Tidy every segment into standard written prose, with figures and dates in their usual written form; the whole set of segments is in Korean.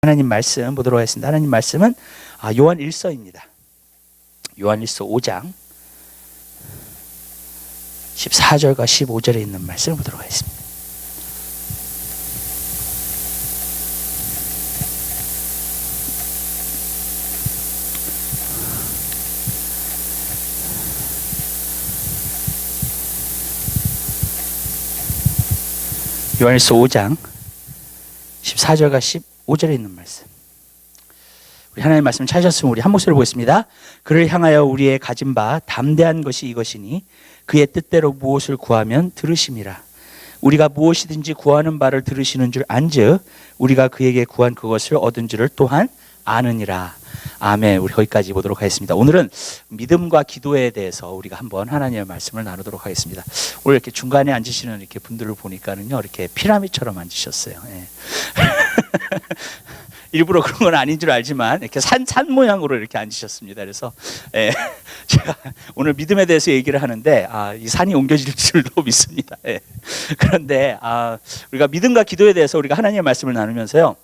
하나님 말씀 보도록 하겠습니다. 하나님 말씀은 요한 1서입니다. 요한 1서 5장 14절과 15절에 있는 말씀을 보도록 하겠습니다. 요한 1서 5장 14절과 15절에 있는 말씀. 우리 하나님의 말씀 찾으셨으면 우리 한 목소리를 보겠습니다. 그를 향하여 우리의 가진 바 담대한 것이 이것이니 그의 뜻대로 무엇을 구하면 들으심이라. 우리가 무엇이든지 구하는 바를 들으시는 줄 안즉 우리가 그에게 구한 그것을 얻은 줄을 또한 아느니라. 아멘. 우리 거기까지 보도록 하겠습니다. 오늘은 믿음과 기도에 대해서 우리가 한번 하나님의 말씀을 나누도록 하겠습니다. 오늘 이렇게 중간에 앉으시는 이렇게 분들을 보니까는요, 이렇게 피라미처럼 앉으셨어요. 예. 일부러 그런 건 아닌 줄 알지만 이렇게 산 모양으로 이렇게 앉으셨습니다. 그래서 제가 오늘 믿음에 대해서 얘기를 하는데 이 산이 옮겨질 줄도 믿습니다. 그런데 우리가 믿음과 기도에 대해서 우리가 하나님의 말씀을 나누면서요,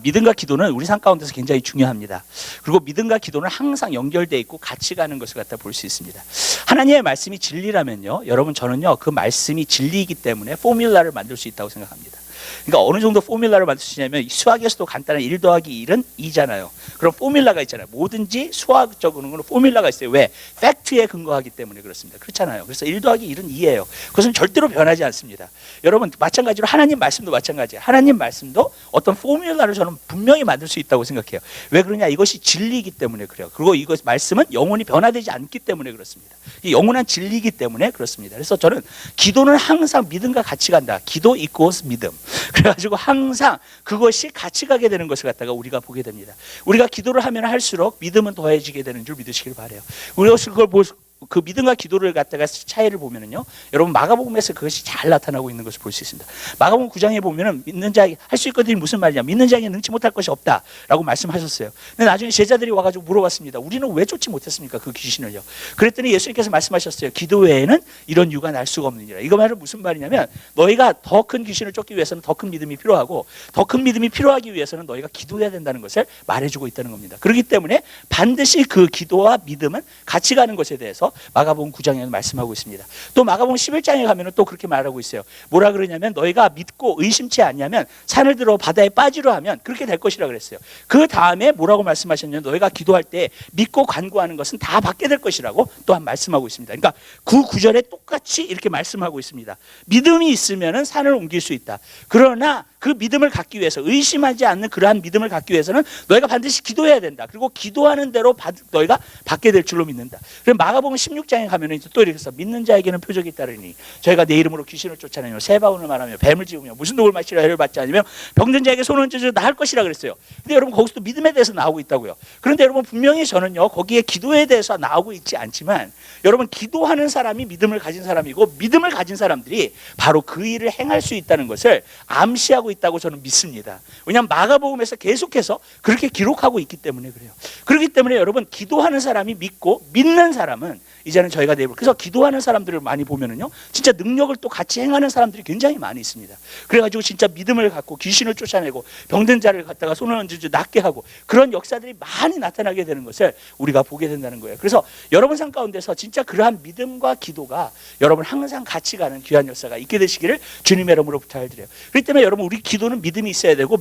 믿음과 기도는 우리 삶 가운데서 굉장히 중요합니다. 그리고 믿음과 기도는 항상 연결되어 있고 같이 가는 것을 갖다 볼 수 있습니다. 하나님의 말씀이 진리라면요, 여러분 저는요 그 말씀이 진리이기 때문에 포뮬라를 만들 수 있다고 생각합니다. 그러니까 어느 정도 포뮬라를 만들 수 있냐면 수학에서도 간단한 1 더하기 1은 2잖아요. 그런 포뮬라가 있잖아요. 뭐든지 수학적으로는 포뮬라가 있어요. 왜? 팩트에 근거하기 때문에 그렇습니다. 그렇잖아요. 그래서 1 더하기 1은 2예요. 그것은 절대로 변하지 않습니다. 여러분 마찬가지로 하나님 말씀도 마찬가지예요. 하나님 말씀도 어떤 포뮬라를 저는 분명히 만들 수 있다고 생각해요. 왜 그러냐? 이것이 진리이기 때문에 그래요. 그리고 이것 말씀은 영원히 변화되지 않기 때문에 그렇습니다. 이 영원한 진리이기 때문에 그렇습니다. 그래서 저는 기도는 항상 믿음과 같이 간다. 기도 equals 믿음. 그래가지고 항상 그것이 같이 가게 되는 것을 갖다가 우리가 보게 됩니다. 우리가 기도를 하면 할수록 믿음은 더해지게 되는 줄 믿으시길 바라요. 우리가 그걸 그 믿음과 기도를 갖다가 차이를 보면은요, 여러분 마가복음에서 그것이 잘 나타나고 있는 것을 볼 수 있습니다. 마가복음 9장에 보면은 믿는 자에게 할 수 있거든요. 무슨 말이냐? 믿는 자에게 능치 못할 것이 없다라고 말씀하셨어요. 근데 나중에 제자들이 와가지고 물어봤습니다. 우리는 왜 쫓지 못했습니까? 그 귀신을요. 그랬더니 예수님께서 말씀하셨어요. 기도 외에는 이런 유가 날 수가 없느니라. 이거 말은 무슨 말이냐면 너희가 더 큰 귀신을 쫓기 위해서는 더 큰 믿음이 필요하고 더 큰 믿음이 필요하기 위해서는 너희가 기도해야 된다는 것을 말해주고 있다는 겁니다. 그렇기 때문에 반드시 그 기도와 믿음은 같이 가는 것에 대해서 마가복음 9장에 말씀하고 있습니다. 또 마가복음 11장에 가면 또 그렇게 말하고 있어요. 뭐라 그러냐면 너희가 믿고 의심치 않냐면 산을 들어 바다에 빠지려 하면 그렇게 될 것이라 그랬어요. 그 다음에 뭐라고 말씀하셨냐면 너희가 기도할 때 믿고 간구하는 것은 다 받게 될 것이라고 또한 말씀하고 있습니다. 그러니까 그 구절에 똑같이 이렇게 말씀하고 있습니다. 믿음이 있으면 산을 옮길 수 있다. 그러나 그 믿음을 갖기 위해서, 의심하지 않는 그러한 믿음을 갖기 위해서는 너희가 반드시 기도해야 된다. 그리고 기도하는 대로 너희가 받게 될 줄로 믿는다. 그럼 마가복음 16장에 가면 또 이렇게 해서 믿는 자에게는 표적이 따르니 저희가 내 이름으로 귀신을 쫓아내며 새 바운을 말하며 뱀을 지우며 무슨 독을 마시려 해를 받지 않으며 병든 자에게 손을 얹어 나을 것이라 그랬어요. 근데 여러분 거기서도 믿음에 대해서 나오고 있다고요. 그런데 여러분 분명히 저는요 거기에 기도에 대해서 나오고 있지 않지만 여러분 기도하는 사람이 믿음을 가진 사람이고 믿음을 가진 사람들이 바로 그 일을 행할 수 있다는 것을 암시하고 있다고 저는 믿습니다. 왜냐하면 마가복음에서 계속해서 그렇게 기록하고 있기 때문에 그래요. 그렇기 때문에 여러분 기도하는 사람이 믿고 믿는 사람은 이제는 저희가 내볼, 그래서 기도하는 사람들을 많이 보면은요 진짜 능력을 또 같이 행하는 사람들이 굉장히 많이 있습니다. 그래가지고 진짜 믿음을 갖고 귀신을 쫓아내고 병든 자를 갖다가 손을 얹어서 낫게 하고 그런 역사들이 많이 나타나게 되는 것을 우리가 보게 된다는 거예요. 그래서 여러분 삶 가운데서 진짜 그러한 믿음과 기도가 여러분 항상 같이 가는 귀한 역사가 있게 되시기를 주님의 이름으로 부탁드려요. 그렇기 때문에 여러분 우리 기도는 믿음이 있어야 되고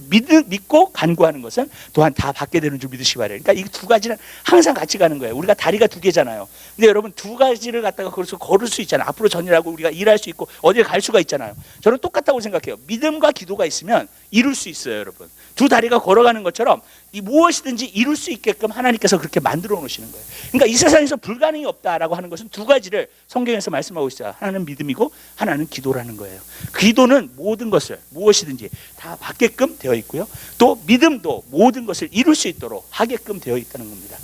믿고 간구하는 것은 또한 다 받게 되는 줄 믿으시기 바래요. 그러니까 이 두 가지는 항상 같이 가는 거예요. 우리가 다리가 두 개잖아요. 근데 여러분 두 가지를 갖다가 거기서 걸을 수 있잖아요. 앞으로 전이라고 우리가 일할 수 있고 어디에 갈 수가 있잖아요. 저는 똑같다고 생각해요. 믿음과 기도가 있으면 이룰 수 있어요, 여러분. 두 다리가 걸어가는 것처럼 이 무엇이든지 이룰 수 있게끔 하나님께서 그렇게 만들어 놓으시는 거예요. 그러니까 이 세상에서 불가능이 없다라고 하는 것은 두 가지를 성경에서 말씀하고 있어요. 하나는 믿음이고 하나는 기도라는 거예요. 기도는 모든 것을 무엇이든지 다 받게끔 되어 있고요. 또 믿음도 모든 것을 이룰 수 있도록 하게끔 되어 있다는 겁니다.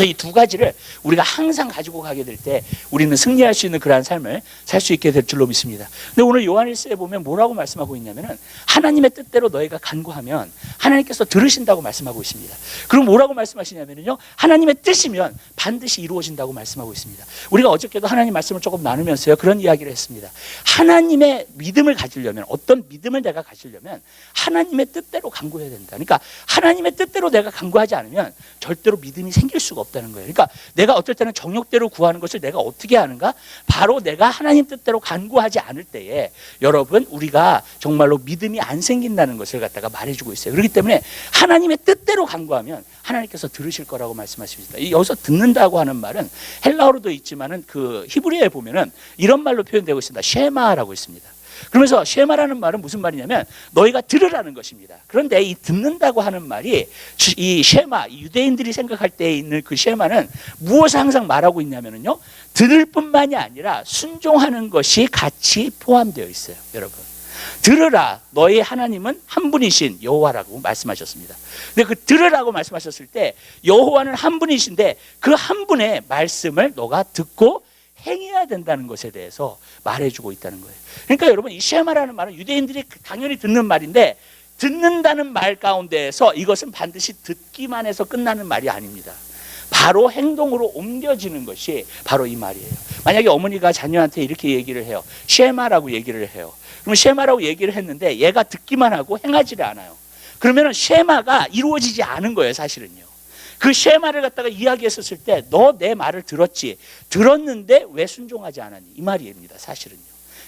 그래서 이 두 가지를 우리가 항상 가지고 가게 될 때 우리는 승리할 수 있는 그러한 삶을 살 수 있게 될 줄로 믿습니다. 근데 오늘 요한일서에 보면 뭐라고 말씀하고 있냐면은 하나님의 뜻대로 너희가 간구하면 하나님께서 들으신다고 말씀하고 있습니다. 그럼 뭐라고 말씀하시냐면요, 하나님의 뜻이면 반드시 이루어진다고 말씀하고 있습니다. 우리가 어저께도 하나님 말씀을 조금 나누면서요 그런 이야기를 했습니다. 하나님의 믿음을 가지려면, 어떤 믿음을 내가 가지려면 하나님의 뜻대로 간구해야 된다. 그러니까 하나님의 뜻대로 내가 간구하지 않으면 절대로 믿음이 생길 수가 없다는 거예요. 그러니까 내가 어쩔 때는 정욕대로 구하는 것을 내가 어떻게 하는가? 바로 내가 하나님 뜻대로 간구하지 않을 때에 여러분 우리가 정말로 믿음이 안 생긴다는 것을 갖다가 말해주고 있어요. 그렇기 때문에 하나님의 뜻대로 간구하면 하나님께서 들으실 거라고 말씀하십니다. 여기서 듣는다고 하는 말은 헬라어로도 있지만은 그 히브리어에 보면은 이런 말로 표현되고 있습니다. 쉐마라고 있습니다. 그러면서 쉐마라는 말은 무슨 말이냐면 너희가 들으라는 것입니다. 그런데 이 듣는다고 하는 말이 이 쉐마, 유대인들이 생각할 때 있는 그 쉐마는 무엇을 항상 말하고 있냐면요, 들을 뿐만이 아니라 순종하는 것이 같이 포함되어 있어요. 여러분, 들으라, 너희 하나님은 한 분이신 여호와라고 말씀하셨습니다. 근데 그 들으라고 말씀하셨을 때 여호와는 한 분이신데 그 한 분의 말씀을 너가 듣고 행해야 된다는 것에 대해서 말해주고 있다는 거예요. 그러니까 여러분, 이 쉐마라는 말은 유대인들이 당연히 듣는 말인데 듣는다는 말 가운데에서 이것은 반드시 듣기만 해서 끝나는 말이 아닙니다. 바로 행동으로 옮겨지는 것이 바로 이 말이에요. 만약에 어머니가 자녀한테 이렇게 얘기를 해요. 쉐마라고 얘기를 해요. 그러면 쉐마라고 얘기를 했는데 얘가 듣기만 하고 행하지를 않아요. 그러면 쉐마가 이루어지지 않은 거예요, 사실은요. 그 쉐마를 갖다가 이야기했었을 때 너 내 말을 들었는데 왜 순종하지 않았니? 이 말입니다, 사실은요.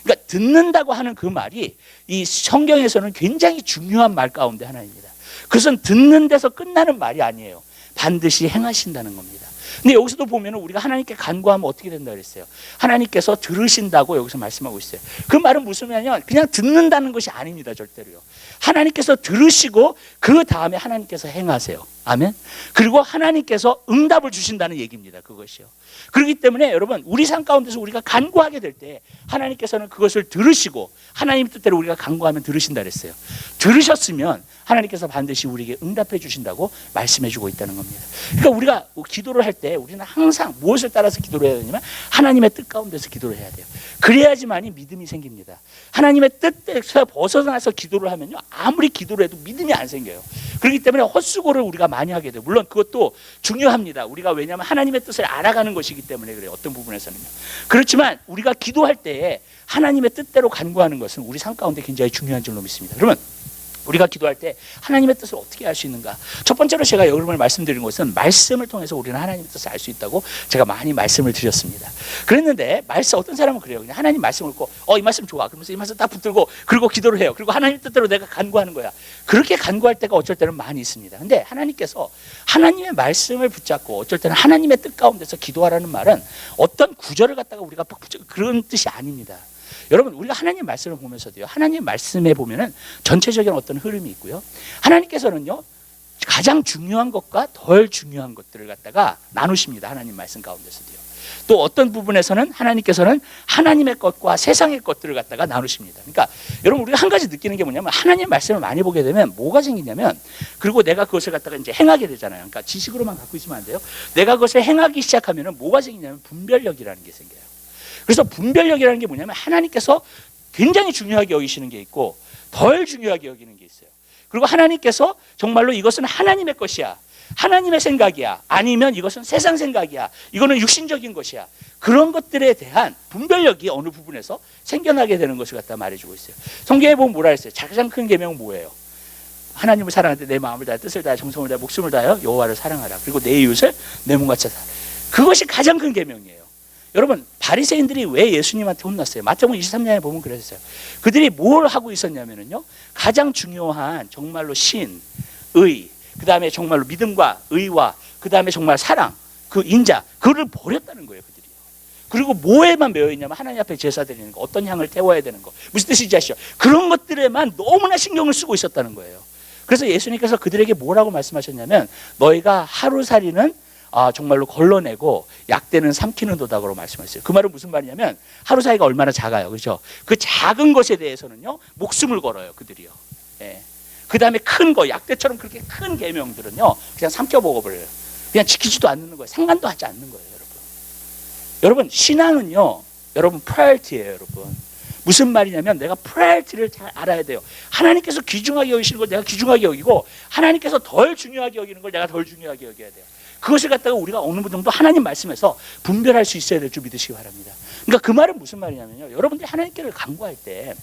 그러니까 듣는다고 하는 그 말이 이 성경에서는 굉장히 중요한 말 가운데 하나입니다. 그것은 듣는 데서 끝나는 말이 아니에요. 반드시 행하신다는 겁니다. 근데 여기서도 보면 우리가 하나님께 간구하면 어떻게 된다 그랬어요? 하나님께서 들으신다고 여기서 말씀하고 있어요. 그 말은 무슨 말이냐면 그냥 듣는다는 것이 아닙니다, 절대로요. 하나님께서 들으시고 그 다음에 하나님께서 행하세요. 아멘. 그리고 하나님께서 응답을 주신다는 얘기입니다, 그것이요. 그렇기 때문에 여러분, 우리 삶 가운데서 우리가 간구하게 될 때 하나님께서는 그것을 들으시고, 하나님 뜻대로 우리가 간구하면 들으신다 그랬어요. 들으셨으면 하나님께서 반드시 우리에게 응답해 주신다고 말씀해 주고 있다는 겁니다. 그러니까 우리가 기도를 할 때 우리는 항상 무엇을 따라서 기도를 해야 되냐면 하나님의 뜻 가운데서 기도를 해야 돼요. 그래야지만이 믿음이 생깁니다. 하나님의 뜻에서 벗어나서 기도를 하면요, 아무리 기도를 해도 믿음이 안 생겨요. 그렇기 때문에 헛수고를 우리가 많이 하게 돼요. 물론 그것도 중요합니다. 우리가 왜냐하면 하나님의 뜻을 알아가는 것이기 때문에 그래요, 어떤 부분에서는요. 그렇지만 우리가 기도할 때에 하나님의 뜻대로 간구하는 것은 우리 삶 가운데 굉장히 중요한 줄로 믿습니다. 그러면 우리가 기도할 때 하나님의 뜻을 어떻게 알 수 있는가? 첫 번째로 제가 여러분을 말씀드린 것은 말씀을 통해서 우리는 하나님의 뜻을 알 수 있다고 제가 많이 말씀을 드렸습니다. 그랬는데 어떤 사람은 그래요. 그냥 하나님 말씀을 읽고 이 말씀 좋아, 그러면서 이 말씀 딱 붙들고 그리고 기도를 해요. 그리고 하나님 뜻대로 내가 간구하는 거야. 그렇게 간구할 때가 어쩔 때는 많이 있습니다. 근데 하나님께서 하나님의 말씀을 붙잡고 어쩔 때는 하나님의 뜻 가운데서 기도하라는 말은 어떤 구절을 갖다가 우리가 그런 뜻이 아닙니다. 여러분, 우리가 하나님 말씀을 보면서도요, 하나님 말씀에 보면은 전체적인 어떤 흐름이 있고요, 하나님께서는요 가장 중요한 것과 덜 중요한 것들을 갖다가 나누십니다. 하나님 말씀 가운데서도요. 또 어떤 부분에서는 하나님께서는 하나님의 것과 세상의 것들을 갖다가 나누십니다. 그러니까 여러분, 우리가 한 가지 느끼는 게 뭐냐면 하나님 말씀을 많이 보게 되면 뭐가 생기냐면, 그리고 내가 그것을 갖다가 이제 행하게 되잖아요. 그러니까 지식으로만 갖고 있으면 안 돼요. 내가 그것을 행하기 시작하면은 뭐가 생기냐면 분별력이라는 게 생겨요. 그래서 분별력이라는 게 뭐냐면 하나님께서 굉장히 중요하게 여기시는 게 있고 덜 중요하게 여기는 게 있어요. 그리고 하나님께서 정말로 이것은 하나님의 것이야, 하나님의 생각이야, 아니면 이것은 세상 생각이야, 이거는 육신적인 것이야, 그런 것들에 대한 분별력이 어느 부분에서 생겨나게 되는 것을 갖다 말해주고 있어요. 성경에 보면 뭐라 했어요? 가장 큰 계명은 뭐예요? 하나님을 사랑할 때 내 마음을 다해, 뜻을 다해, 정성을 다해, 목숨을 다하여 여호와를 사랑하라. 그리고 내 이웃을 내 몸같이 사랑하라. 그것이 가장 큰 계명이에요. 여러분, 바리새인들이 왜 예수님한테 혼났어요? 마태복음 23장에 보면 그랬어요. 그들이 뭘 하고 있었냐면요, 가장 중요한 정말로 신, 의, 그 다음에 정말로 믿음과 의와 그 다음에 정말 사랑, 그 인자, 그거를 버렸다는 거예요, 그들이요. 그리고 뭐에만 매여 있냐면 하나님 앞에 제사 드리는 거, 어떤 향을 태워야 되는 거, 무슨 뜻인지 아시죠? 그런 것들에만 너무나 신경을 쓰고 있었다는 거예요. 그래서 예수님께서 그들에게 뭐라고 말씀하셨냐면, 너희가 하루살이는 정말로 걸러내고 약대는 삼키는 도다라고 말씀하셨어요. 그 말은 무슨 말이냐면 하루살이가 얼마나 작아요, 그렇죠? 그 작은 것에 대해서는요 목숨을 걸어요, 그들이요. 예. 그 다음에 큰 거, 약대처럼 그렇게 큰 계명들은요 그냥 삼켜 먹어버려요. 그냥 지키지도 않는 거예요. 상관도 하지 않는 거예요, 여러분. 여러분, 신앙은요, 여러분, 프라이어티예요, 여러분. 무슨 말이냐면 내가 프라이어티를 잘 알아야 돼요. 하나님께서 귀중하게 여기시는 걸 내가 귀중하게 여기고, 하나님께서 덜 중요하게 여기는 걸 내가 덜 중요하게 여겨야 돼요. 그것을 갖다가 우리가 어느 정도 하나님 말씀에서 분별할 수 있어야 될 줄 믿으시기 바랍니다. 그러니까 그 말은 무슨 말이냐면요, 여러분들이 하나님께를 간구할 때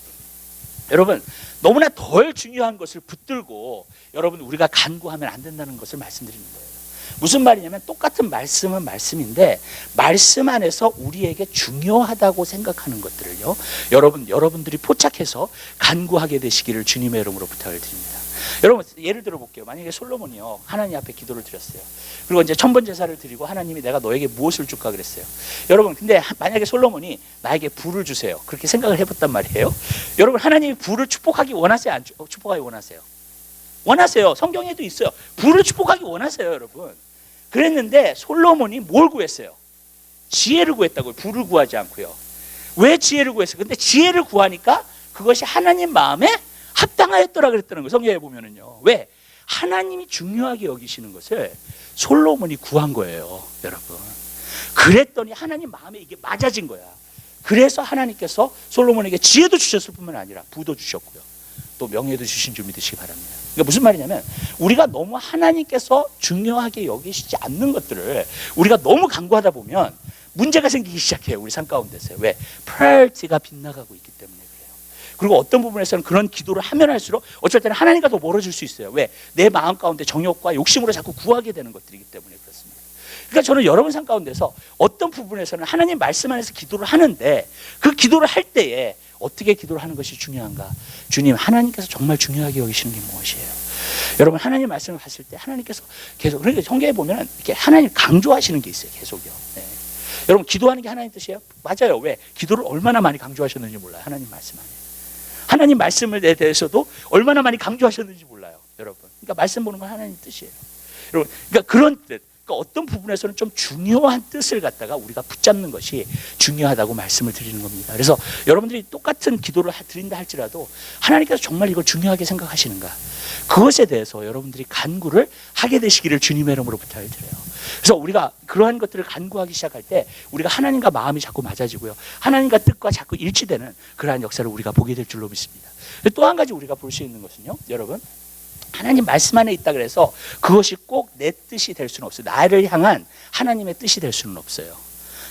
여러분, 너무나 덜 중요한 것을 붙들고 여러분 우리가 간구하면 안 된다는 것을 말씀드리는 거예요. 무슨 말이냐면 똑같은 말씀은 말씀인데 말씀 안에서 우리에게 중요하다고 생각하는 것들을요, 여러분들이 포착해서 간구하게 되시기를 주님의 이름으로 부탁을 드립니다. 여러분, 예를 들어 볼게요. 만약에 솔로몬이요, 하나님 앞에 기도를 드렸어요. 그리고 이제 천번 제사를 드리고 하나님이 내가 너에게 무엇을 줄까 그랬어요. 여러분, 근데 만약에 솔로몬이 나에게 부를 주세요, 그렇게 생각을 해봤단 말이에요. 여러분, 하나님이 부를 축복하기 원하세요? 안 축복하기 원하세요? 원하세요. 성경에도 있어요. 부를 축복하기 원하세요, 여러분. 그랬는데 솔로몬이 뭘 구했어요? 지혜를 구했다고요. 부를 구하지 않고요. 왜 지혜를 구했어요? 근데 지혜를 구하니까 그것이 하나님 마음에 합당하였더라 그랬다는 거예요. 성경에 보면은요. 왜? 하나님이 중요하게 여기시는 것을 솔로몬이 구한 거예요, 여러분. 그랬더니 하나님 마음에 이게 맞아진 거야. 그래서 하나님께서 솔로몬에게 지혜도 주셨을 뿐만 아니라 부도 주셨고요, 또 명예도 주신 줄 믿으시기 바랍니다. 그러니까 무슨 말이냐면 우리가 너무 하나님께서 중요하게 여기시지 않는 것들을 우리가 너무 간구하다 보면 문제가 생기기 시작해요, 우리 삶 가운데서. 왜? 프라이어티가 빗나가고 있기 때문에 그래요. 그리고 어떤 부분에서는 그런 기도를 하면 할수록 어쩔 때는 하나님과 더 멀어질 수 있어요. 왜? 내 마음 가운데 정욕과 욕심으로 자꾸 구하게 되는 것들이기 때문에 그렇습니다. 그러니까 저는 여러분 삶 가운데서 어떤 부분에서는 하나님 말씀 안에서 기도를 하는데 그 기도를 할 때에 어떻게 기도를 하는 것이 중요한가? 주님, 하나님께서 정말 중요하게 여기시는 게 무엇이에요? 여러분, 하나님 말씀을 봤을 때 하나님께서 계속, 그러니까 성경에 보면 이렇게 하나님 강조하시는 게 있어요, 계속요. 네. 여러분, 기도하는 게 하나님 뜻이에요? 맞아요. 왜? 기도를 얼마나 많이 강조하셨는지 몰라요, 하나님 말씀 안에. 하나님 말씀에 대해서도 얼마나 많이 강조하셨는지 몰라요, 여러분. 그러니까 말씀 보는 건 하나님 뜻이에요, 여러분. 그러니까 그런 뜻. 그러니까 어떤 부분에서는 좀 중요한 뜻을 갖다가 우리가 붙잡는 것이 중요하다고 말씀을 드리는 겁니다. 그래서 여러분들이 똑같은 기도를 드린다 할지라도 하나님께서 정말 이걸 중요하게 생각하시는가, 그것에 대해서 여러분들이 간구를 하게 되시기를 주님의 이름으로 부탁을 드려요. 그래서 우리가 그러한 것들을 간구하기 시작할 때 우리가 하나님과 마음이 자꾸 맞아지고요, 하나님과 뜻과 자꾸 일치되는 그러한 역사를 우리가 보게 될 줄로 믿습니다. 또 한 가지 우리가 볼 수 있는 것은요, 여러분, 하나님 말씀 안에 있다 그래서 그것이 꼭 내 뜻이 될 수는 없어요. 나를 향한 하나님의 뜻이 될 수는 없어요.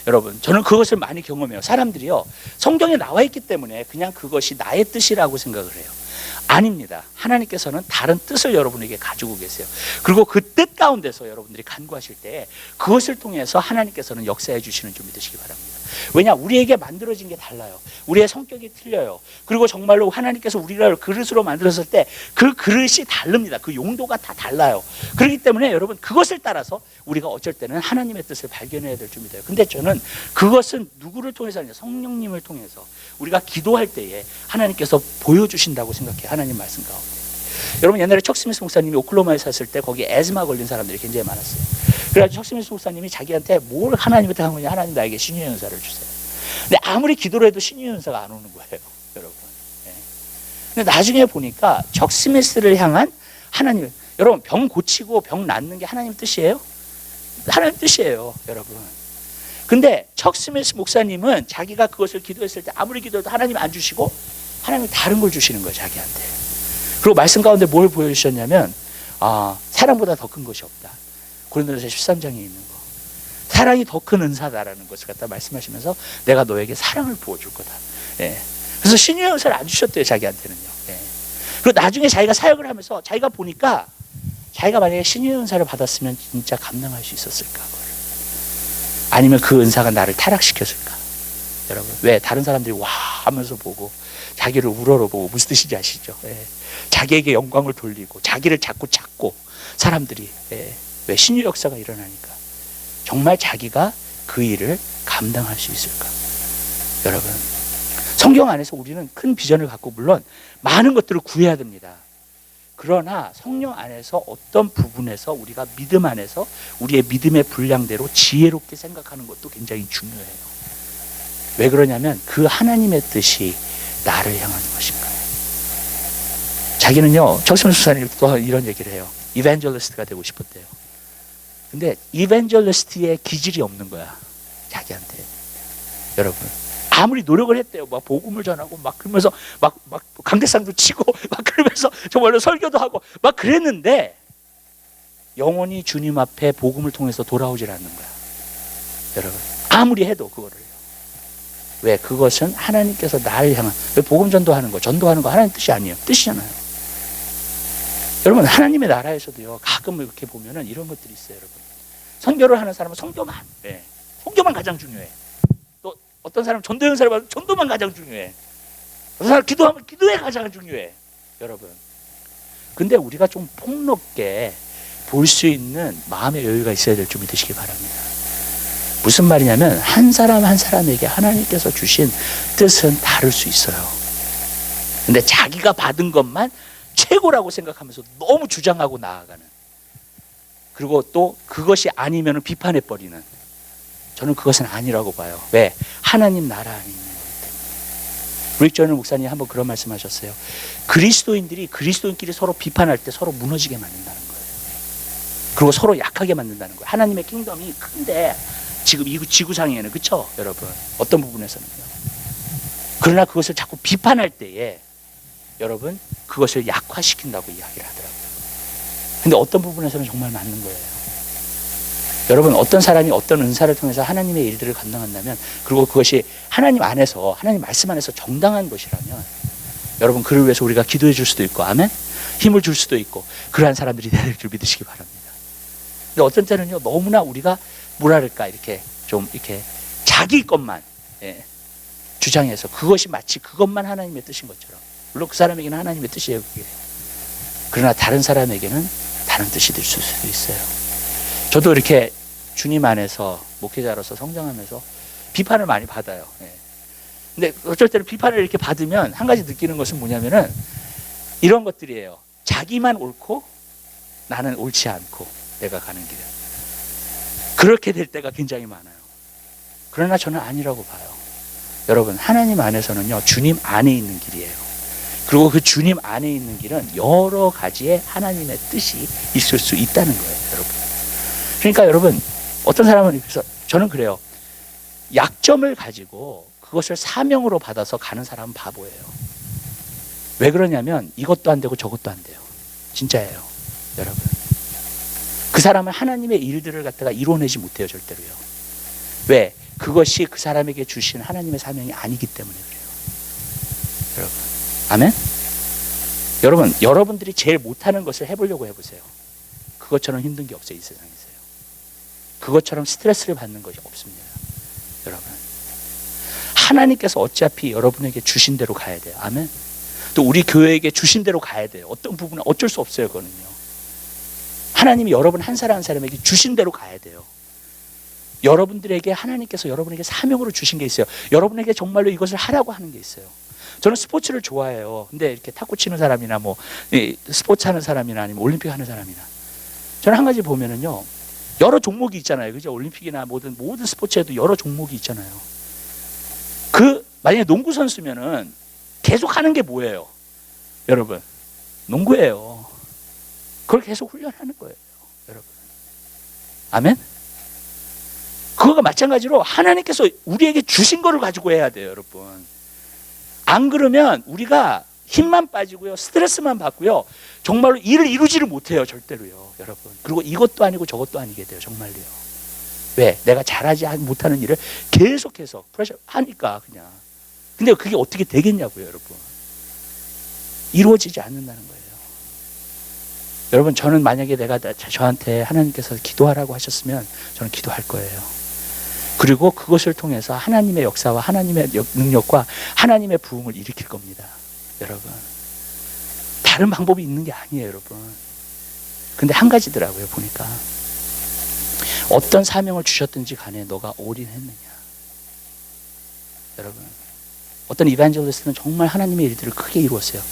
여러분, 저는 그것을 많이 경험해요. 사람들이요, 성경에 나와 있기 때문에 그냥 그것이 나의 뜻이라고 생각을 해요. 아닙니다. 하나님께서는 다른 뜻을 여러분에게 가지고 계세요. 그리고 그 뜻 가운데서 여러분들이 간구하실 때 그것을 통해서 하나님께서는 역사해 주시는 줄 믿으시기 바랍니다. 왜냐? 우리에게 만들어진 게 달라요. 우리의 성격이 틀려요. 그리고 정말로 하나님께서 우리를 그릇으로 만들었을 때 그 그릇이 다릅니다. 그 용도가 다 달라요. 그렇기 때문에 여러분, 그것을 따라서 우리가 어쩔 때는 하나님의 뜻을 발견해야 될 줄 믿어요. 근데 저는 그것은 누구를 통해서 하냐? 성령님을 통해서 우리가 기도할 때에 하나님께서 보여주신다고 생각해요, 하나님 말씀 가운데. 여러분, 옛날에 척 스미스 목사님이 오클라호마에 샀을 때 거기 에즈마 걸린 사람들이 굉장히 많았어요. 그래서 척 스미스 목사님이 자기한테 뭘 하나님한테 한 거냐? 하나님 나에게 신유의 은사를 주세요. 근데 아무리 기도를 해도 신유의 은사가 안 오는 거예요, 여러분. 예. 근데 나중에 보니까 척 스미스를 향한 하나님, 여러분, 병 고치고 병 낫는 게 하나님 뜻이에요? 하나님 뜻이에요, 여러분. 근데 척 스미스 목사님은 자기가 그것을 기도했을 때 아무리 기도해도 하나님 안 주시고 하나님이 다른 걸 주시는 거예요, 자기한테. 그리고 말씀 가운데 뭘 보여주셨냐면, 사랑보다 더 큰 것이 없다. 고린도전서 13장에 있는 거. 사랑이 더 큰 은사다라는 것을 갖다 말씀하시면서 내가 너에게 사랑을 부어줄 거다. 예. 그래서 신유의 은사를 안 주셨대요, 자기한테는요. 예. 그리고 나중에 자기가 사역을 하면서 자기가 보니까 자기가 만약에 신유의 은사를 받았으면 진짜 감당할 수 있었을까? 아니면 그 은사가 나를 타락시켰을까? 여러분, 왜? 다른 사람들이 와 하면서 보고 자기를 우러러보고 무슨 뜻인지 아시죠? 예. 자기에게 영광을 돌리고 자기를 자꾸 찾고 사람들이, 예. 왜? 신유 역사가 일어나니까 정말 자기가 그 일을 감당할 수 있을까? 여러분, 성경 안에서 우리는 큰 비전을 갖고 물론 많은 것들을 구해야 됩니다. 그러나 성령 안에서 어떤 부분에서 우리가 믿음 안에서 우리의 믿음의 분량대로 지혜롭게 생각하는 것도 굉장히 중요해요. 왜 그러냐면 그 하나님의 뜻이 나를 향하는 것인가요? 자기는요, 척스미스 목사님 또 이런 얘기를 해요. 이벤젤리스트가 되고 싶었대요. 근데 이벤젤리스트의 기질이 없는 거야, 자기한테. 여러분, 아무리 노력을 했대요. 막 복음을 전하고 막 그러면서 막 강대상도 치고 막 그러면서 정말로 설교도 하고 막 그랬는데 영원히 주님 앞에 복음을 통해서 돌아오질 않는 거야. 여러분, 아무리 해도 그거를. 왜? 그것은 하나님께서 나를 향한, 왜 복음 전도하는 거, 전도하는 거 하나님 뜻이 아니에요. 뜻이잖아요. 여러분, 하나님의 나라에서도요, 가끔 이렇게 보면은 이런 것들이 있어요, 여러분. 선교를 하는 사람은 선교만, 선교만 가장 중요해. 또 어떤 사람은 전도 행사를 받으면 전도만 가장 중요해. 어떤 사람은 기도하면 기도에 가장 중요해. 여러분. 근데 우리가 좀 폭넓게 볼 수 있는 마음의 여유가 있어야 될 줄 믿으시기 바랍니다. 무슨 말이냐면 한 사람 한 사람에게 하나님께서 주신 뜻은 다를 수 있어요. 근데 자기가 받은 것만 최고라고 생각하면서 너무 주장하고 나아가는, 그리고 또 그것이 아니면 비판해버리는, 저는 그것은 아니라고 봐요. 왜? 하나님 나라 안에 있는 거기 때문에. 릭 조엘 목사님 한번 그런 말씀하셨어요. 그리스도인들이 그리스도인끼리 서로 비판할 때 서로 무너지게 만든다는 거예요. 그리고 서로 약하게 만든다는 거예요. 하나님의 킹덤이 큰데 지금 이 지구상에는, 그렇죠 여러분? 어떤 부분에서는요. 그러나 그것을 자꾸 비판할 때에 여러분 그것을 약화시킨다고 이야기를 하더라고요. 근데 어떤 부분에서는 정말 맞는 거예요. 여러분, 어떤 사람이 어떤 은사를 통해서 하나님의 일들을 감당한다면, 그리고 그것이 하나님 안에서, 하나님 말씀 안에서 정당한 것이라면, 여러분 그를 위해서 우리가 기도해 줄 수도 있고, 아멘? 힘을 줄 수도 있고, 그러한 사람들이 될 줄 믿으시기 바랍니다. 근데 어떤 때는요, 너무나 우리가 뭐랄까 이렇게 좀 이렇게 자기 것만 주장해서 그것이 마치 그것만 하나님의 뜻인 것처럼, 물론 그 사람에게는 하나님의 뜻이에요, 그게. 그러나 다른 사람에게는 다른 뜻이 될 수도 있어요. 저도 이렇게 주님 안에서 목회자로서 성장하면서 비판을 많이 받아요. 근데 어쩔 때는 비판을 이렇게 받으면 한 가지 느끼는 것은 뭐냐면은 이런 것들이에요. 자기만 옳고 나는 옳지 않고 내가 가는 길은. 그렇게 될 때가 굉장히 많아요. 그러나 저는 아니라고 봐요. 여러분, 하나님 안에서는요, 주님 안에 있는 길이에요. 그리고 그 주님 안에 있는 길은 여러 가지의 하나님의 뜻이 있을 수 있다는 거예요, 여러분. 그러니까 여러분, 어떤 사람은, 그래서 저는 그래요. 약점을 가지고 그것을 사명으로 받아서 가는 사람은 바보예요. 왜 그러냐면 이것도 안 되고 저것도 안 돼요. 진짜예요, 여러분. 그 사람은 하나님의 일들을 갖다가 이뤄내지 못해요, 절대로요. 왜? 그것이 그 사람에게 주신 하나님의 사명이 아니기 때문에 그래요. 여러분, 아멘? 여러분, 여러분들이 제일 못하는 것을 해보려고 해보세요. 그것처럼 힘든 게 없어요, 이 세상에서요. 그것처럼 스트레스를 받는 것이 없습니다, 여러분. 하나님께서 어차피 여러분에게 주신 대로 가야 돼요. 아멘? 또 우리 교회에게 주신 대로 가야 돼요. 어떤 부분은 어쩔 수 없어요, 그거는요. 하나님이 여러분 한 사람 한 사람에게 주신 대로 가야 돼요. 여러분들에게 하나님께서 여러분에게 사명으로 주신 게 있어요. 여러분에게 정말로 이것을 하라고 하는 게 있어요. 저는 스포츠를 좋아해요. 근데 이렇게 탁구 치는 사람이나 뭐 스포츠 하는 사람이나 아니면 올림픽 하는 사람이나, 저는 한 가지 보면은요, 여러 종목이 있잖아요, 그죠? 올림픽이나 모든 스포츠에도 여러 종목이 있잖아요. 만약에 농구 선수면은 계속 하는 게 뭐예요, 여러분? 농구예요. 그걸 계속 훈련하는 거예요, 여러분. 아멘? 그거가 마찬가지로 하나님께서 우리에게 주신 거를 가지고 해야 돼요, 여러분. 안 그러면 우리가 힘만 빠지고요, 스트레스만 받고요, 정말로 일을 이루지를 못해요, 절대로요, 여러분. 그리고 이것도 아니고 저것도 아니게 돼요, 정말로요. 왜? 내가 잘하지 못하는 일을 계속해서 프레셔 하니까 그냥. 근데 그게 어떻게 되겠냐고요, 여러분. 이루어지지 않는다는 거예요. 여러분, 저는 만약에 저한테 하나님께서 기도하라고 하셨으면 저는 기도할 거예요. 그리고 그것을 통해서 하나님의 역사와 하나님의 능력과 하나님의 부흥을 일으킬 겁니다, 여러분. 다른 방법이 있는 게 아니에요, 여러분. 근데 한 가지더라고요, 보니까. 어떤 사명을 주셨든지 간에 너가 올인했느냐. 여러분, 어떤 이반젤리스트는 정말 하나님의 일들을 크게 이루었어요.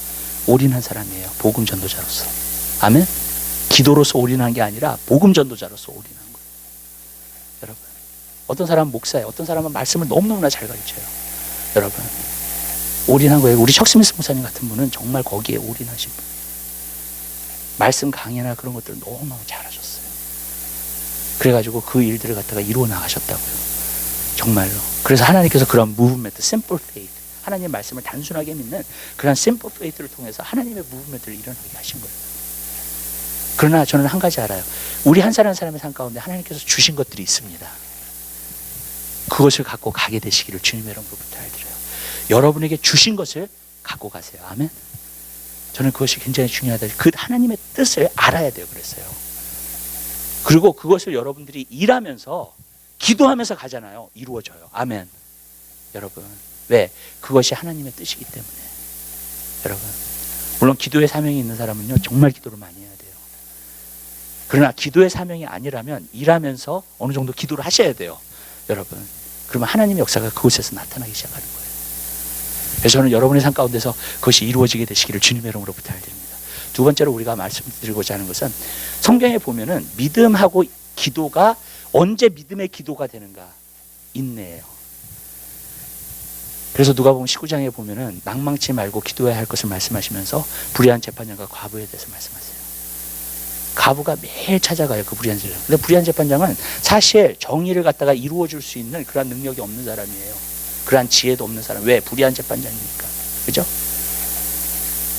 올인한 사람이에요, 복음 전도자로서. 아멘? 기도로서 올인한 게 아니라 복음 전도자로서 올인한 거예요, 여러분. 어떤 사람은 목사예요. 어떤 사람은 말씀을 너무너무나 잘 가르쳐요, 여러분. 올인한 거예요. 우리 척스미스 목사님 같은 분은 정말 거기에 올인하신 분. 말씀 강의나 그런 것들을 너무너무 잘하셨어요. 그래가지고 그 일들을 갖다가 이루어 나가셨다고요. 정말로. 그래서 하나님께서 그런 무브멘트, 심플 페이트, 하나님의 말씀을 단순하게 믿는 그런 심플 페이트를 통해서 하나님의 무브멘트를 일어나게 하신 거예요. 그러나 저는 한 가지 알아요. 우리 한 사람 한 사람의 삶 가운데 하나님께서 주신 것들이 있습니다. 그것을 갖고 가게 되시기를 주님의 이름으로 부탁드려요. 여러분에게 주신 것을 갖고 가세요. 아멘. 저는 그것이 굉장히 중요하다. 그 하나님의 뜻을 알아야 돼요. 그랬어요. 그리고 그것을 여러분들이 일하면서 기도하면서 가잖아요. 이루어져요. 아멘. 여러분, 왜? 그것이 하나님의 뜻이기 때문에. 여러분, 물론 기도의 사명이 있는 사람은요 정말 기도를 많이 해야 돼요. 그러나 기도의 사명이 아니라면 일하면서 어느 정도 기도를 하셔야 돼요. 여러분, 그러면 하나님의 역사가 그곳에서 나타나기 시작하는 거예요. 그래서 저는 여러분의 삶 가운데서 그것이 이루어지게 되시기를 주님의 이름으로 부탁드립니다. 두 번째로 우리가 말씀드리고자 하는 것은, 성경에 보면은 믿음하고 기도가 언제 믿음의 기도가 되는가? 인내예요. 그래서 누가복음 19장에 보면은 낭망치 말고 기도해야 할 것을 말씀하시면서 불의한 재판장과 과부에 대해서 말씀하세요. 과부가 매일 찾아가요, 그 불의한 재판장. 근데 불의한 재판장은 사실 정의를 갖다가 이루어 줄 수 있는 그러한 능력이 없는 사람이에요. 그러한 지혜도 없는 사람. 왜? 불의한 재판장이니까. 그죠?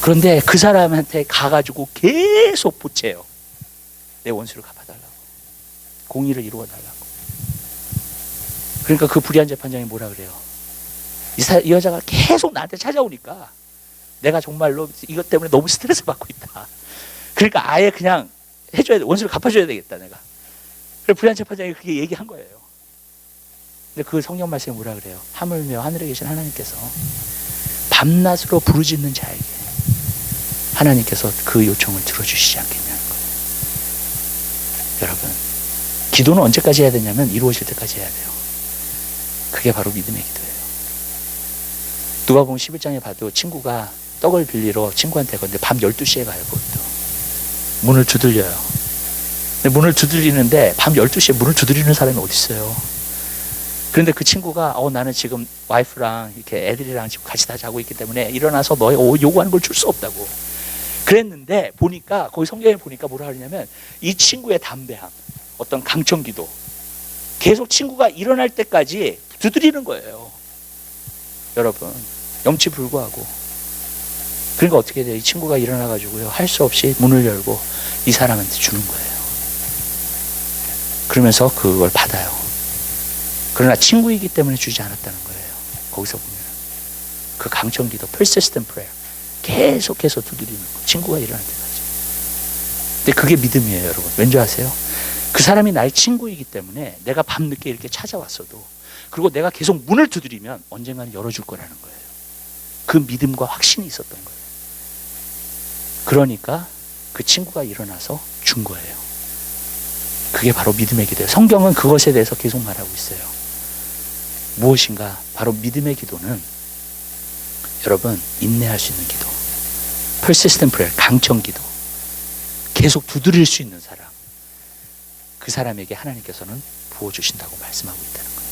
그런데 그 사람한테 가가지고 계속 보채요. 내 원수를 갚아달라고, 공의를 이루어달라고. 그러니까 그 불의한 재판장이 뭐라 그래요? 이 여자가 계속 나한테 찾아오니까 내가 정말로 이것 때문에 너무 스트레스 받고 있다. 그러니까 아예 그냥 해줘야 돼. 원수를 갚아줘야 되겠다, 내가. 그래서 불의한 재판장이 그렇게 얘기한 거예요. 근데 그 성경 말씀에 뭐라 그래요? 하물며 하늘에 계신 하나님께서 밤낮으로 부르짖는 자에게 하나님께서 그 요청을 들어주시지 않겠냐는 거예요. 여러분, 기도는 언제까지 해야 되냐면 이루어질 때까지 해야 돼요. 그게 바로 믿음의 기도예요. 누가복음 11장에 봐도 친구가 떡을 빌리러 친구한테 건데 밤 12시에 가요. 그것도 문을 두들려요. 근데 문을 두들리는데 밤 12시에 문을 두드리는 사람이 어디 있어요? 그런데 그 친구가 나는 지금 와이프랑 이렇게 애들이랑 지금 같이 다 자고 있기 때문에 일어나서 너의 요구하는 걸 줄 수 없다고 그랬는데, 보니까 거기 성경에 보니까 뭐라 하냐면 이 친구의 담대함, 어떤 강청기도, 계속 친구가 일어날 때까지 두드리는 거예요. 여러분, 염치불구하고. 그러니까 어떻게 돼요? 이 친구가 일어나가지고요 할 수 없이 문을 열고 이 사람한테 주는 거예요. 그러면서 그걸 받아요. 그러나 친구이기 때문에 주지 않았다는 거예요. 거기서 보면 그 강청기도, persistent prayer, 계속해서 두드리는 거, 친구가 일어날 때까지. 근데 그게 믿음이에요, 여러분. 왠지 아세요? 그 사람이 나의 친구이기 때문에 내가 밤늦게 이렇게 찾아왔어도, 그리고 내가 계속 문을 두드리면 언젠가는 열어줄 거라는 거예요. 그 믿음과 확신이 있었던 거예요. 그러니까 그 친구가 일어나서 준 거예요. 그게 바로 믿음의 기도예요. 성경은 그것에 대해서 계속 말하고 있어요. 무엇인가? 바로 믿음의 기도는 여러분, 인내할 수 있는 기도, persistent prayer, 강청 기도, 계속 두드릴 수 있는 사람, 그 사람에게 하나님께서는 부어주신다고 말씀하고 있다는 거예요.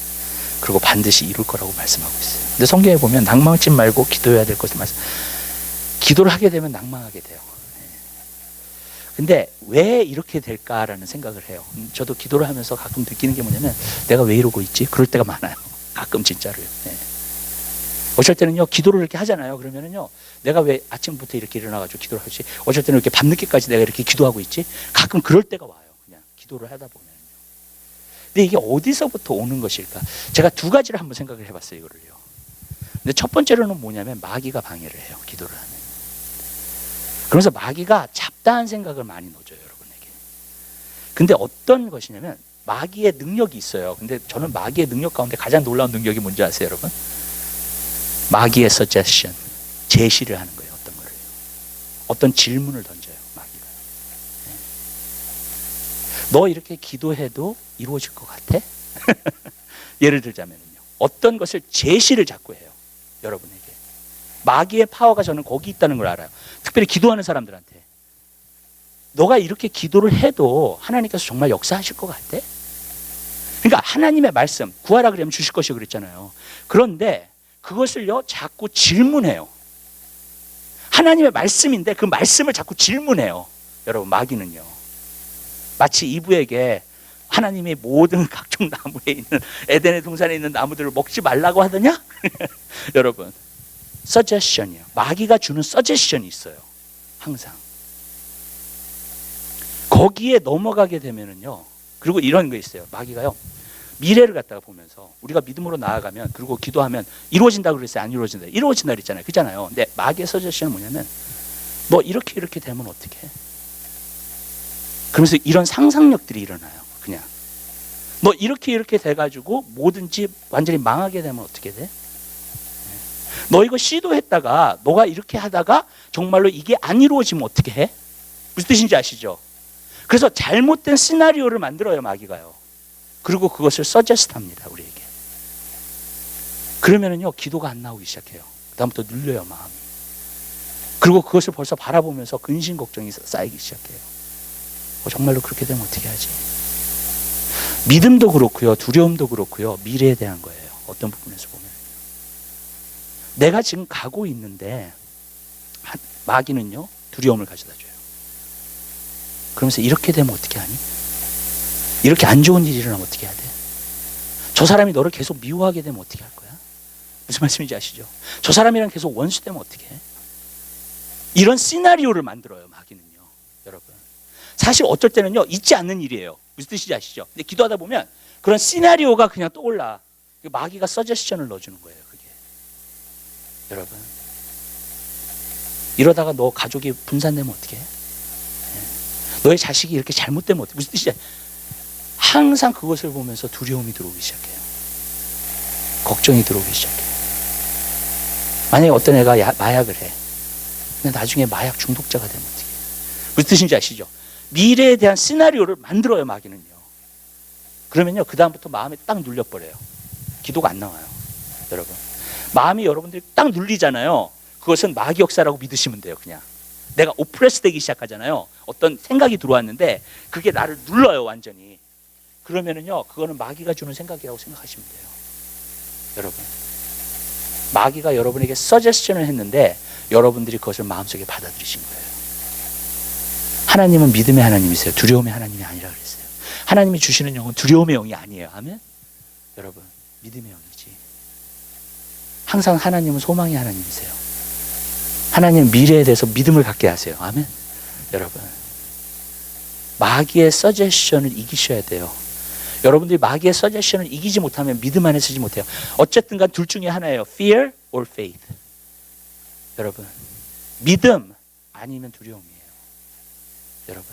그리고 반드시 이룰 거라고 말씀하고 있어요. 근데 성경에 보면 낭망치 말고 기도해야 될 것을 말씀. 기도를 하게 되면 낭망하게 돼요. 근데 왜 이렇게 될까라는 생각을 해요. 저도 기도를 하면서 가끔 느끼는 게 뭐냐면, 내가 왜 이러고 있지? 그럴 때가 많아요. 가끔 진짜로요. 어쩔 때는요, 기도를 이렇게 하잖아요. 그러면은요, 내가 왜 아침부터 이렇게 일어나가지고 기도를 하지? 어쩔 때는 이렇게 밤늦게까지 내가 이렇게 기도하고 있지? 가끔 그럴 때가 와요. 그냥 기도를 하다 보면요. 근데 이게 어디서부터 오는 것일까? 제가 두 가지를 한번 생각을 해봤어요, 이거를요. 근데 첫 번째로는 뭐냐면, 마귀가 방해를 해요, 기도를 하면. 그러면서 마귀가 잡다한 생각을 많이 넣어줘요, 여러분에게. 근데 어떤 것이냐면, 마귀의 능력이 있어요. 근데 저는 마귀의 능력 가운데 가장 놀라운 능력이 뭔지 아세요, 여러분? 마귀의 suggestion, 제시를 하는 거예요. 어떤 거를, 어떤 질문을 던져요, 마귀가. 너 이렇게 기도해도 이루어질 것 같아? 예를 들자면요, 어떤 것을 제시를 자꾸 해요, 여러분에게. 마귀의 파워가 저는 거기 있다는 걸 알아요. 특별히 기도하는 사람들한테. 너가 이렇게 기도를 해도 하나님께서 정말 역사하실 것 같아? 그러니까 하나님의 말씀, 구하라 그러면 주실 것이고 그랬잖아요. 그런데 그것을요, 자꾸 질문해요. 하나님의 말씀인데 그 말씀을 자꾸 질문해요. 여러분, 마귀는요, 마치 이브에게 하나님의 모든 각종 나무에 있는 에덴의 동산에 있는 나무들을 먹지 말라고 하더냐? 여러분, 서제션이요. 마귀가 주는 서제션이 있어요. 항상. 거기에 넘어가게 되면은요. 그리고 이런 거 있어요. 마귀가요. 미래를 갖다가 보면서 우리가 믿음으로 나아가면 그리고 기도하면 이루어진다고 그랬어요. 안 이루어진다. 이루어진다 그랬잖아요. 그잖아요. 근데 마귀의 서제션은 뭐냐면 너 이렇게 되면 어떻게 해? 그러면서 이런 상상력들이 일어나요. 그냥 너 이렇게 돼가지고 뭐든지 완전히 망하게 되면 어떻게 돼? 너 이거 시도했다가 너가 이렇게 하다가 정말로 이게 안 이루어지면 어떻게 해? 무슨 뜻인지 아시죠? 그래서 잘못된 시나리오를 만들어요. 마귀가요. 그리고 그것을 서제스트합니다. 우리에게. 그러면은요 기도가 안 나오기 시작해요. 그다음부터 눌려요 마음이. 그리고 그것을 벌써 바라보면서 근심 걱정이 쌓이기 시작해요. 정말로 그렇게 되면 어떻게 하지? 믿음도 그렇고요. 두려움도 그렇고요. 미래에 대한 거예요. 어떤 부분에서 보면. 내가 지금 가고 있는데 마귀는요. 두려움을 가져다 줘요. 그러면서 이렇게 되면 어떻게 하니? 이렇게 안 좋은 일이 일어나면 어떻게 해야 돼? 저 사람이 너를 계속 미워하게 되면 어떻게 할 거야? 무슨 말씀인지 아시죠? 저 사람이랑 계속 원수되면 어떻게 해? 이런 시나리오를 만들어요. 마귀는요. 여러분. 사실 어쩔 때는요. 있지 않는 일이에요. 무슨 뜻인지 아시죠? 근데 기도하다 보면 그런 시나리오가 그냥 떠올라. 마귀가 서제스션을 넣어주는 거예요. 그게. 여러분. 이러다가 너 가족이 분산되면 어떻게 해? 너의 자식이 이렇게 잘못되면 어떻게 해? 무슨 뜻이야? 항상 그것을 보면서 두려움이 들어오기 시작해요. 걱정이 들어오기 시작해요. 만약에 어떤 애가 마약을 해. 근데 나중에 마약 중독자가 되면 어떻게 해요? 무슨 뜻인지 아시죠? 미래에 대한 시나리오를 만들어요. 마귀는요. 그러면요. 그 다음부터 마음에 딱 눌려버려요. 기도가 안 나와요. 여러분. 마음이 여러분들이 딱 눌리잖아요. 그것은 마귀 역사라고 믿으시면 돼요. 그냥. 내가 오프레스 되기 시작하잖아요. 어떤 생각이 들어왔는데 그게 나를 눌러요. 완전히. 그러면은요. 그거는 마귀가 주는 생각이라고 생각하시면 돼요. 여러분. 마귀가 여러분에게 서제스션을 했는데 여러분들이 그것을 마음속에 받아들이신 거예요. 하나님은 믿음의 하나님이세요. 두려움의 하나님이 아니라 그랬어요. 하나님이 주시는 영은 두려움의 영이 아니에요. 아멘? 여러분, 믿음의 영이지. 항상 하나님은 소망의 하나님이세요. 하나님은 미래에 대해서 믿음을 갖게 하세요. 아멘? 여러분, 마귀의 서제션을 이기셔야 돼요. 여러분들이 마귀의 서제션을 이기지 못하면 믿음 안에 서지 못해요. 어쨌든 간 둘 중에 하나예요. Fear or faith. 여러분, 믿음 아니면 두려움이에요. 여러분,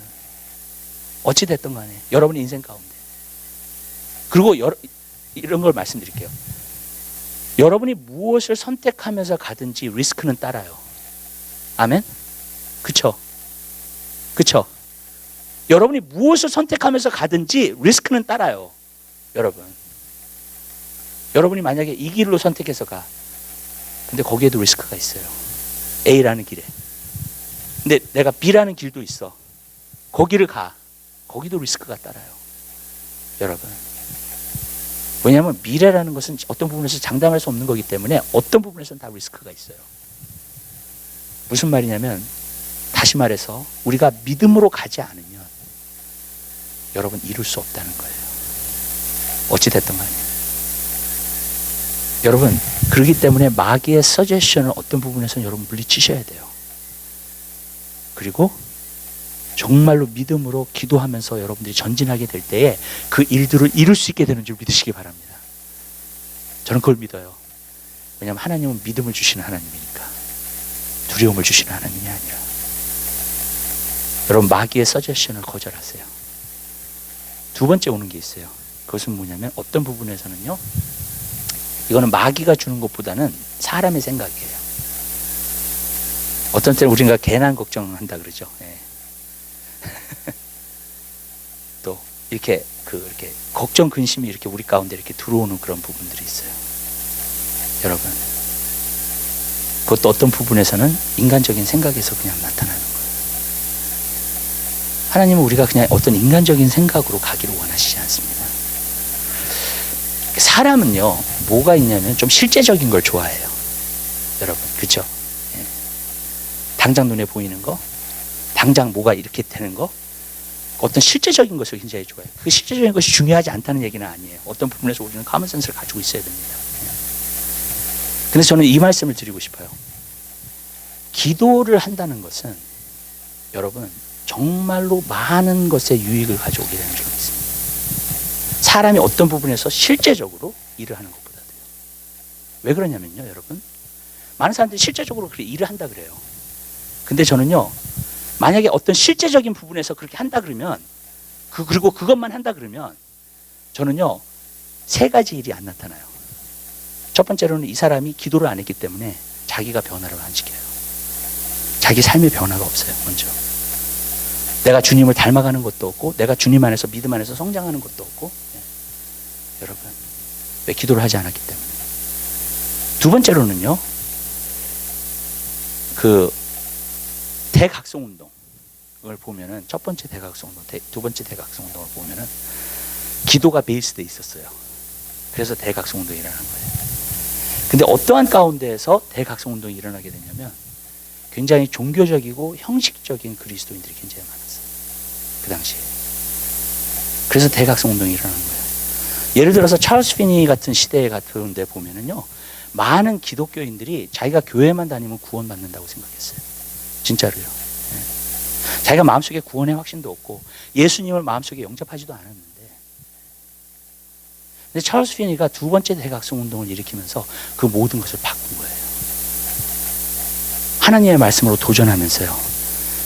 어찌 됐든 간에 여러분의 인생 가운데. 그리고 이런 걸 말씀드릴게요. 여러분이 무엇을 선택하면서 가든지 리스크는 따라요. 아멘? 그쵸? 그쵸? 여러분이 무엇을 선택하면서 가든지 리스크는 따라요. 여러분. 여러분이 만약에 이 길로 선택해서 가. 근데 거기에도 리스크가 있어요. A라는 길에. 근데 내가 B라는 길도 있어. 거기를 가. 거기도 리스크가 따라요. 여러분. 왜냐하면 미래라는 것은 어떤 부분에서 장담할 수 없는 거기 때문에 어떤 부분에서는 다 리스크가 있어요. 무슨 말이냐면 다시 말해서 우리가 믿음으로 가지 않으면 여러분 이룰 수 없다는 거예요. 어찌 됐든 간에. 여러분 그렇기 때문에 마귀의 서제션을 어떤 부분에서는 여러분 물리치셔야 돼요. 그리고 정말로 믿음으로 기도하면서 여러분들이 전진하게 될 때에 그 일들을 이룰 수 있게 되는 줄 믿으시기 바랍니다. 저는 그걸 믿어요. 왜냐하면 하나님은 믿음을 주시는 하나님이니까. 두려움을 주시는 하나님이 아니라. 여러분 마귀의 서제션을 거절하세요. 두 번째 오는 게 있어요. 그것은 뭐냐면 어떤 부분에서는요. 이거는 마귀가 주는 것보다는 사람의 생각이에요. 어떤 때는 우리가 괜한 걱정한다 그러죠. 예. 또 이렇게 이렇게 걱정 근심이 이렇게 우리 가운데 이렇게 들어오는 그런 부분들이 있어요. 여러분, 그것도 어떤 부분에서는 인간적인 생각에서 그냥 나타나는 거예요. 하나님은 우리가 그냥 어떤 인간적인 생각으로 가기를 원하시지 않습니다. 사람은요, 뭐가 있냐면 좀 실제적인 걸 좋아해요. 여러분, 그렇죠? 예. 당장 눈에 보이는 거, 당장 뭐가 이렇게 되는 거, 어떤 실제적인 것을 굉장히 좋아해요. 그 실제적인 것이 중요하지 않다는 얘기는 아니에요. 어떤 부분에서 우리는 커먼센스를 가지고 있어야 됩니다. 그래서 저는 이 말씀을 드리고 싶어요. 기도를 한다는 것은 여러분 정말로 많은 것에 유익을 가져오게 되는 점이 있습니다. 사람이 어떤 부분에서 실제적으로 일을 하는 것보다도요. 왜 그러냐면요, 여러분. 많은 사람들이 실제적으로 그렇게 일을 한다 그래요. 근데 저는요, 만약에 어떤 실제적인 부분에서 그렇게 한다 그러면, 그리고 그것만 한다 그러면, 저는요, 세 가지 일이 안 나타나요. 첫 번째로는 이 사람이 기도를 안 했기 때문에 자기가 변화를 안 시켜요. 자기 삶의 변화가 없어요, 먼저. 내가 주님을 닮아가는 것도 없고, 내가 주님 안에서, 믿음 안에서 성장하는 것도 없고, 여러분, 왜 기도를 하지 않았기 때문에. 두 번째로는요, 대각성 운동을 보면은, 첫 번째 대각성 운동, 두 번째 대각성 운동을 보면은, 기도가 베이스돼 있었어요. 그래서 대각성 운동이 일어나는 거예요. 근데 어떠한 가운데에서 대각성 운동이 일어나게 되냐면, 굉장히 종교적이고 형식적인 그리스도인들이 굉장히 많았어요. 그 당시에. 그래서 대각성 운동이 일어나는 거예요. 예를 들어서 찰스 피니 같은 시대에 같은 데 보면은요, 많은 기독교인들이 자기가 교회만 다니면 구원받는다고 생각했어요. 진짜로요. 네. 자기가 마음속에 구원의 확신도 없고 예수님을 마음속에 영접하지도 않았는데, 근데 찰스 피니가 두 번째 대각성 운동을 일으키면서 그 모든 것을 바꾼 거예요. 하나님의 말씀으로 도전하면서요,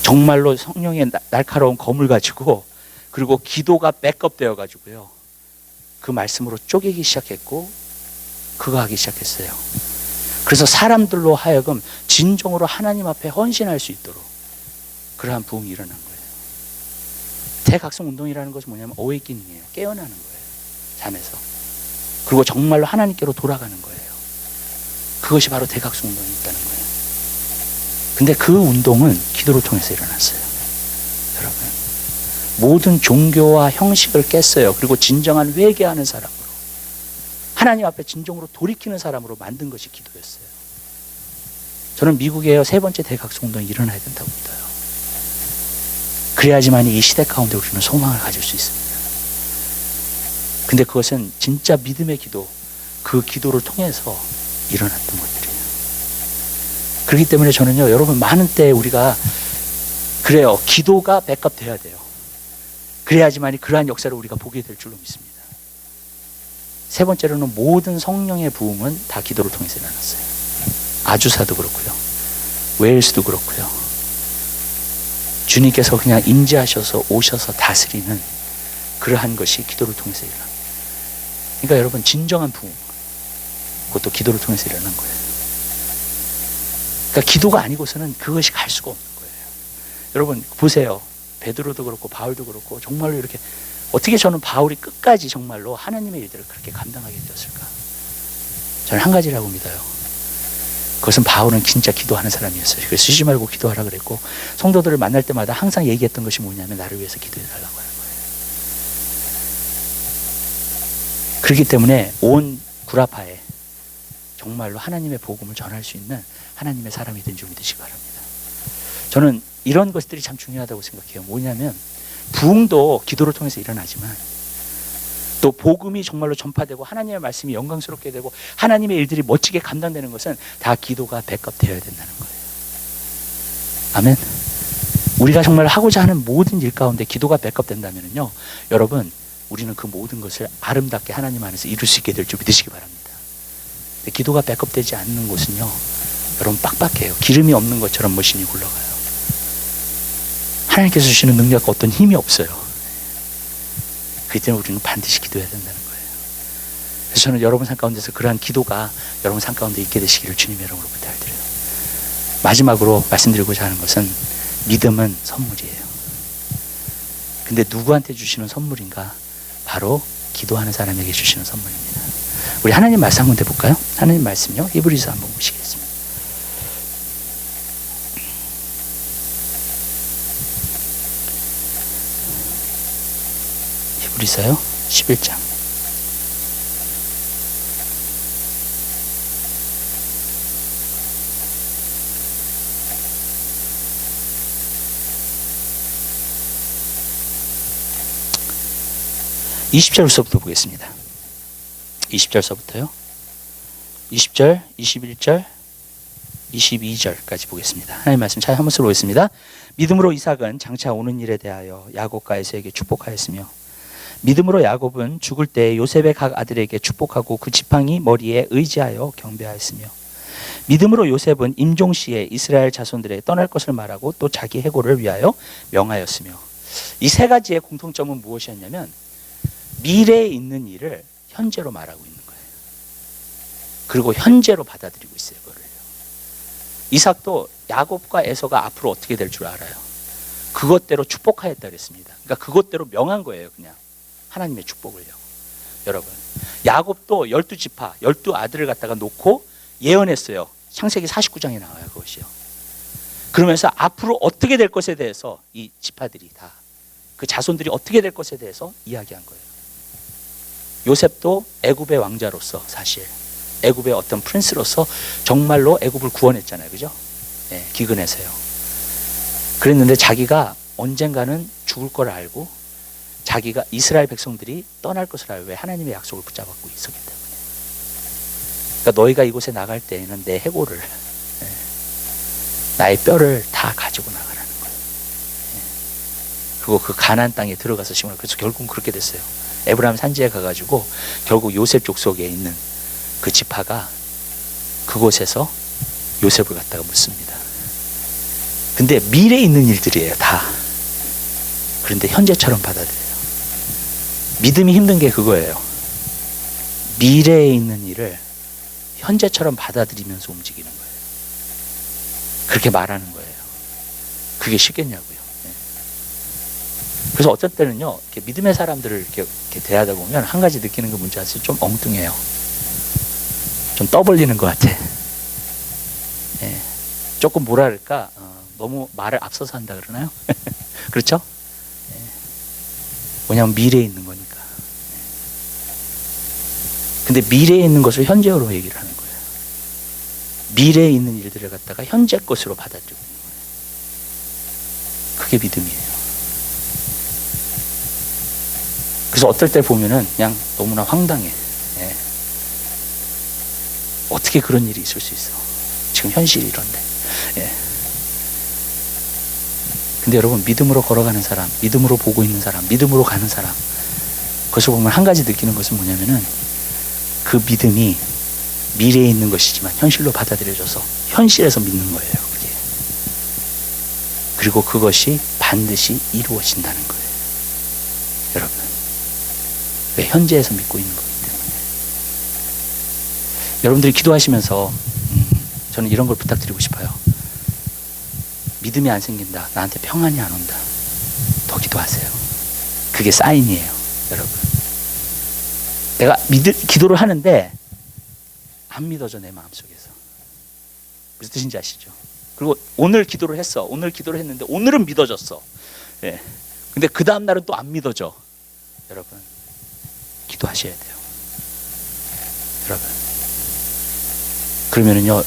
정말로 성령의 날카로운 검을 가지고, 그리고 기도가 백업되어 가지고요, 그 말씀으로 쪼개기 시작했고, 그거 하기 시작했어요. 그래서 사람들로 하여금 진정으로 하나님 앞에 헌신할 수 있도록 그러한 부흥이 일어난 거예요. 대각성 운동이라는 것은 뭐냐면 어웨이닝이에요. 깨어나는 거예요. 잠에서. 그리고 정말로 하나님께로 돌아가는 거예요. 그것이 바로 대각성 운동이 있다는 거예요. 근데 그 운동은 기도를 통해서 일어났어요. 여러분, 모든 종교와 형식을 깼어요. 그리고 진정한 회개하는 사람으로, 하나님 앞에 진정으로 돌이키는 사람으로 만든 것이 기도였어요. 저는 미국의 세 번째 대각성 운동이 일어나야 된다고 믿어요. 그래야지만 이 시대 가운데 우리는 소망을 가질 수 있습니다. 근데 그것은 진짜 믿음의 기도, 그 기도를 통해서 일어났던 것들이에요. 그렇기 때문에 저는요, 여러분, 많은 때 우리가 그래요, 기도가 백업돼야 돼요. 그래야지만 그러한 역사를 우리가 보게 될 줄로 믿습니다. 세 번째로는 모든 성령의 부흥은 다 기도를 통해서 일어났어요. 아주사도 그렇고요, 웨일스도 그렇고요. 주님께서 그냥 임재하셔서 오셔서 다스리는 그러한 것이 기도를 통해서 일어납니다. 그러니까 여러분, 진정한 부흥, 그것도 기도를 통해서 일어난 거예요. 그러니까 기도가 아니고서는 그것이 갈 수가 없는 거예요. 여러분 보세요. 베드로도 그렇고 바울도 그렇고, 정말로 이렇게, 어떻게 저는 바울이 끝까지 정말로 하나님의 일들을 그렇게 감당하게 되었을까? 저는 한 가지라고 믿어요. 그것은 바울은 진짜 기도하는 사람이었어요. 그래서 쉬지 말고 기도하라 그랬고, 성도들을 만날 때마다 항상 얘기했던 것이 뭐냐면, 나를 위해서 기도해달라고 하는 거예요. 그렇기 때문에 온 구라파에 정말로 하나님의 복음을 전할 수 있는 하나님의 사람이 된 줄 믿으시기 바랍니다. 저는 이런 것들이 참 중요하다고 생각해요. 뭐냐면, 부흥도 기도를 통해서 일어나지만, 또 복음이 정말로 전파되고 하나님의 말씀이 영광스럽게 되고 하나님의 일들이 멋지게 감당되는 것은 다 기도가 백업되어야 된다는 거예요. 아멘. 우리가 정말 하고자 하는 모든 일 가운데 기도가 백업된다면요, 여러분, 우리는 그 모든 것을 아름답게 하나님 안에서 이룰 수 있게 될 줄 믿으시기 바랍니다. 기도가 백업되지 않는 곳은요, 여러분, 빡빡해요. 기름이 없는 것처럼 머신이 굴러가요. 하나님께서 주시는 능력과 어떤 힘이 없어요. 그렇기 때문에 우리는 반드시 기도해야 된다는 거예요. 그래서 저는 여러분 삶 가운데서 그러한 기도가 여러분 삶 가운데 있게 되시기를 주님의 이름으로 부탁드려요. 마지막으로 말씀드리고자 하는 것은, 믿음은 선물이에요. 근데 누구한테 주시는 선물인가? 바로 기도하는 사람에게 주시는 선물입니다. 우리 하나님 말씀 한번 해볼까요? 하나님 말씀요, 히브리서 한번 보시겠습니다. 히브리서요 11장. 20절부터 보겠습니다. 20절서부터요. 20절, 21절, 22절까지 보겠습니다. 하나님 말씀 잘 한 번씩 보겠습니다. 믿음으로 이삭은 장차 오는 일에 대하여 야곱과 에서에게 축복하였으며 믿음으로 야곱은 죽을 때 요셉의 각 아들에게 축복하고 그 지팡이 머리에 의지하여 경배하였으며 믿음으로 요셉은 임종시에 이스라엘 자손들에 떠날 것을 말하고 또 자기 해고를 위하여 명하였으며 이 세 가지의 공통점은 무엇이었냐면 미래에 있는 일을 현재로 말하고 있는 거예요. 그리고 현재로 받아들이고 있어요. 그거를. 이삭도 야곱과 에서가 앞으로 어떻게 될 줄 알아요. 그것대로 축복하였다 그랬습니다. 그러니까 그것대로 명한 거예요. 그냥 하나님의 축복을요. 여러분, 야곱도 12지파 12아들을 갖다가 놓고 예언했어요. 창세기 49장에 나와요. 그것이요. 그러면서 앞으로 어떻게 될 것에 대해서 이 지파들이 다 그 자손들이 어떻게 될 것에 대해서 이야기한 거예요. 요셉도 애굽의 왕자로서 사실 애굽의 어떤 프린스로서 정말로 애굽을 구원했잖아요. 그죠? 네, 기근해서요. 그랬는데 자기가 언젠가는 죽을 걸 알고 자기가 이스라엘 백성들이 떠날 것을 알고 왜 하나님의 약속을 붙잡고 있었기 때문에. 그러니까 너희가 이곳에 나갈 때에는 내 해골을 나의 뼈를 다 가지고 나가라는 거예요. 그리고 그 가나안 땅에 들어가서 심으라. 그래서 결국은 그렇게 됐어요. 에브라임 산지에 가가지고 결국 요셉 족속에 있는 그 지파가 그곳에서 요셉을 갖다가 묻습니다. 근데 미래에 있는 일들이에요, 다. 그런데 현재처럼 받아들여요. 믿음이 힘든 게 그거예요. 미래에 있는 일을 현재처럼 받아들이면서 움직이는 거예요. 그렇게 말하는 거예요. 그게 쉽겠냐고요. 그래서 어떤 때는요, 이렇게 믿음의 사람들을 이렇게 대하다 보면 한 가지 느끼는 게 뭔지 아세요? 좀 엉뚱해요. 좀 떠벌리는 것 같아. 예. 조금 뭐라 그럴까? 너무 말을 앞서서 한다 그러나요? 그렇죠? 예. 뭐냐면 미래에 있는 거니까. 근데 미래에 있는 것을 현재로 얘기를 하는 거예요. 미래에 있는 일들을 갖다가 현재 것으로 받아들이고 있는 거예요. 그게 믿음이에요. 그래서 어떨 때 보면은 그냥 너무나 황당해. 예. 어떻게 그런 일이 있을 수 있어? 지금 현실이 이런데. 예. 근데 여러분, 믿음으로 걸어가는 사람, 믿음으로 보고 있는 사람, 믿음으로 가는 사람, 그것을 보면 한 가지 느끼는 것은 뭐냐면은 그 믿음이 미래에 있는 것이지만 현실로 받아들여져서 현실에서 믿는 거예요. 그게. 그리고 그것이 반드시 이루어진다는 거예요. 여러분. 왜? 현재에서 믿고 있는 거기 때문에. 여러분들이 기도하시면서 저는 이런 걸 부탁드리고 싶어요. 믿음이 안 생긴다. 나한테 평안이 안 온다. 더 기도하세요. 그게 사인이에요. 여러분. 내가 기도를 하는데 안 믿어져, 내 마음속에서. 무슨 뜻인지 아시죠? 그리고 오늘 기도를 했어. 오늘 기도를 했는데 오늘은 믿어졌어. 예. 근데 그 다음 날은 또 안 믿어져. 여러분, 기도하셔야 돼요. 여러분. 그러면은요,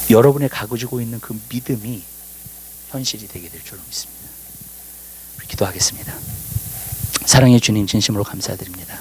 여러분의 가지고 있는 그 믿음이 현실이 되게 될 줄로 믿습니다. 기도하겠습니다. 사랑의 주님, 진심으로 감사드립니다.